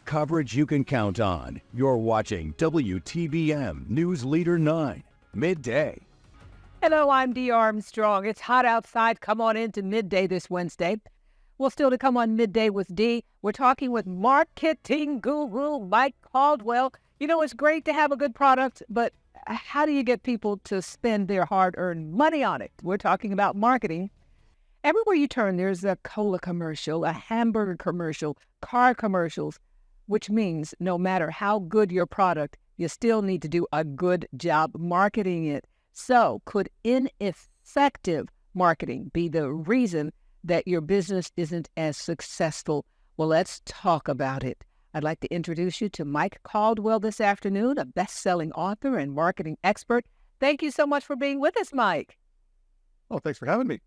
Coverage you can count on. You're watching WTBM News Leader 9, Midday. Hello, I'm Dee Armstrong. It's hot outside. Come on into Midday this Wednesday. Well, still to come on Midday with Dee, we're talking with marketing guru Mike Caldwell. You know, it's great to have a good product, but how do you get people to spend their hard-earned money on it? We're talking about marketing. Everywhere you turn, there's a cola commercial, a hamburger commercial, car commercials, which means no matter how good your product, you still need to do a good job marketing it. So could ineffective marketing be the reason that your business isn't as successful? Well, let's talk about it. I'd like to introduce you to Mike Caldwell this afternoon, a best-selling author and marketing expert. Thank you so much for being with us, Mike. Oh, thanks for having me.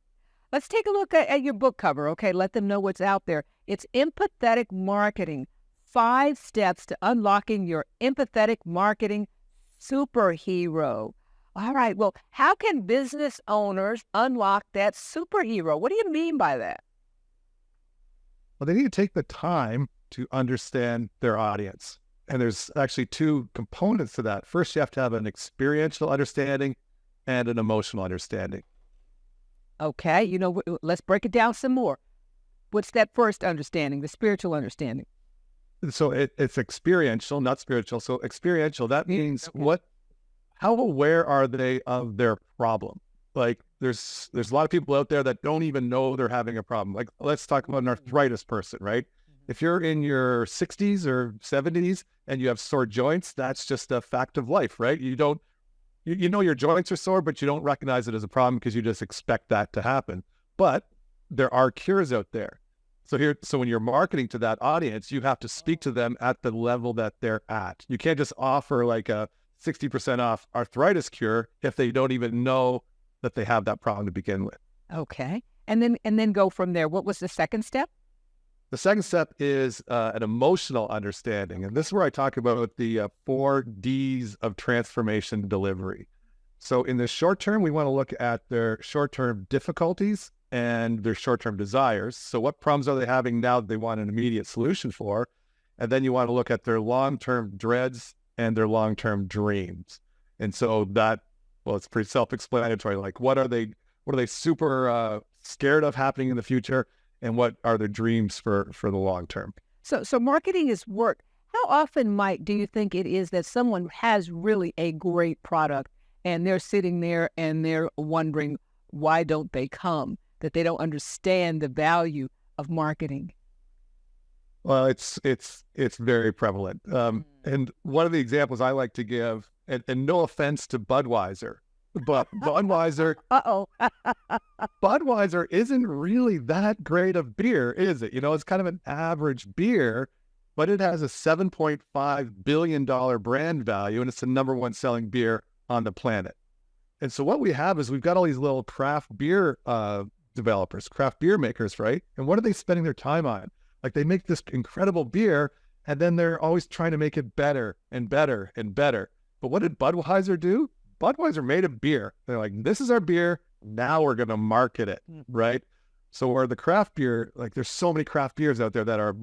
Let's take a look at your book cover, okay? Let them know what's out there. It's Empathetic Marketing, 5 steps to unlocking your empathetic marketing superhero. All right, well, how can business owners unlock that superhero? What do you mean by that? Well, they need to take the time to understand their audience. And there's actually 2 components to that. First, you have to have an experiential understanding and an emotional understanding. Okay, you know, let's break it down some more. What's that first understanding, the spiritual understanding? So it's experiential, not spiritual. So experiential, that means how aware are they of their problem? Like there's a lot of people out there that don't even know they're having a problem. Like let's talk about an arthritis person, right? If you're in your 60s or 70s and you have sore joints, that's just a fact of life, right? You know your joints are sore, but you don't recognize it as a problem because you just expect that to happen. But there are cures out there. So when you're marketing to that audience, you have to speak to them at the level that they're at. You can't just offer like a 60% off arthritis cure if they don't even know that they have that problem to begin with. Okay. And then go from there. What was the second step? The second step is an emotional understanding. And this is where I talk about the 4 Ds of transformation delivery. So in the short term, we want to look at their short-term difficulties and their short-term desires. So what problems are they having now that they want an immediate solution for? And then you want to look at their long-term dreads and their long-term dreams. And so it's pretty self-explanatory. Like what are they super scared of happening in the future? And what are their dreams for the long term? So marketing is work. How often, Mike, do you think it is that someone has really a great product and they're sitting there and they're wondering, why don't they come? That they don't understand the value of marketing? Well, it's very prevalent. And one of the examples I like to give, and no offense to Budweiser, but Budweiser, Budweiser isn't really that great of beer, is it? You know, it's kind of an average beer, but it has a $7.5 billion brand value, and it's the #1 selling beer on the planet. And so what we have is we've got all these little craft beer developers, craft beer makers, right? And what are they spending their time on? Like they make this incredible beer, and then they're always trying to make it better and better and better. But what did Budweiser do? Budweiser made a beer. They're like, this is our beer. Now we're going to market it, right? So where the craft beer, like there's so many craft beers out there that are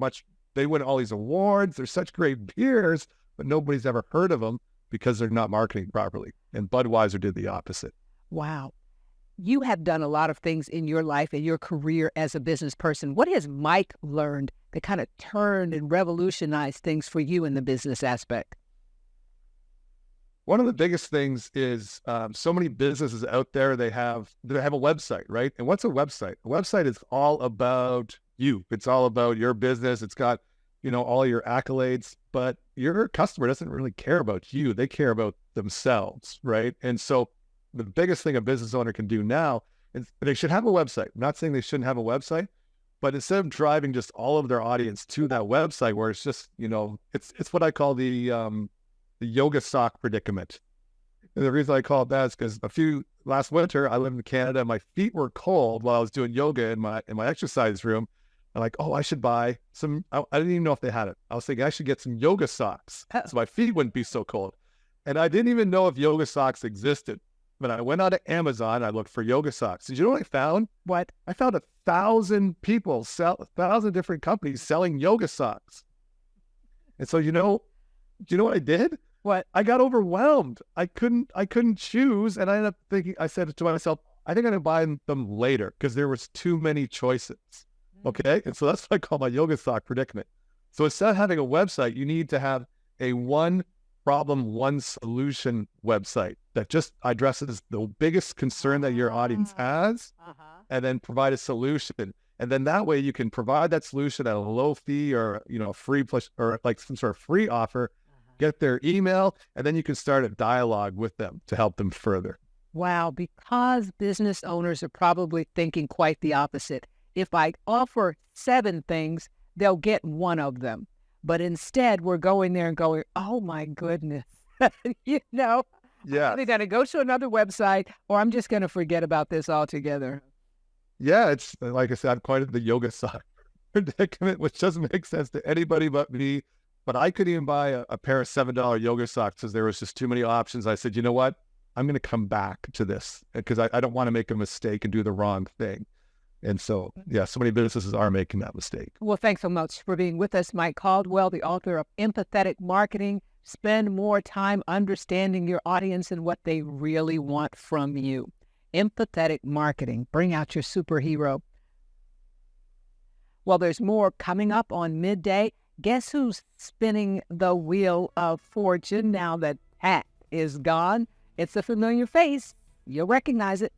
they win all these awards. They're such great beers, but nobody's ever heard of them because they're not marketing properly. And Budweiser did the opposite. Wow. You have done a lot of things in your life and your career as a business person. What has Mike learned that kind of turned and revolutionized things for you in the business aspect? One of the biggest things is so many businesses out there, they have a website, right? And what's a website? A website is all about you. It's all about your business. It's got, all your accolades, but your customer doesn't really care about you. They care about themselves, right? And so the biggest thing a business owner can do now is they should have a website. I'm not saying they shouldn't have a website, but instead of driving just all of their audience to that website where it's just, it's what I call the Yoga Sock Predicament. And the reason I call it that is because last winter, I lived in Canada, and my feet were cold while I was doing yoga in my exercise room. I'm like, I should buy some, I didn't even know if they had it. I was thinking I should get some yoga socks so my feet wouldn't be so cold. And I didn't even know if yoga socks existed. But I went out to Amazon, I looked for yoga socks. Did you know what I found? What? I found 1,000 people, 1,000 different companies selling yoga socks. And so, do you know what I did? What? I got overwhelmed. I couldn't choose. And I ended up thinking, I said to myself, I think I'm going to buy them later because there was too many choices. Okay. And so that's what I call my Yoga Sock Predicament. So instead of having a website, you need to have a one problem, one solution website that just addresses the biggest concern that your audience has, and then provide a solution. And then that way you can provide that solution at a low fee or, free plus, or like some sort of free offer, get their email, and then you can start a dialogue with them to help them further. Wow, because business owners are probably thinking quite the opposite. If I offer 7 things, they'll get one of them. But instead, we're going there and going, oh my goodness, Yeah. I'm either going to go to another website or I'm just going to forget about this altogether. Yeah, it's like I said, I'm quite the Yoga Sock Predicament, which doesn't make sense to anybody but me. But I couldn't even buy a pair of $7 yoga socks because there was just too many options. I said, you know what? I'm going to come back to this because I don't want to make a mistake and do the wrong thing. And so, yeah, so many businesses are making that mistake. Well, thanks so much for being with us, Mike Caldwell, the author of Empathetic Marketing. Spend more time understanding your audience and what they really want from you. Empathetic Marketing. Bring out your superhero. Well, there's more coming up on Midday. Guess who's spinning the wheel of fortune now that Pat is gone? It's a familiar face. You'll recognize it.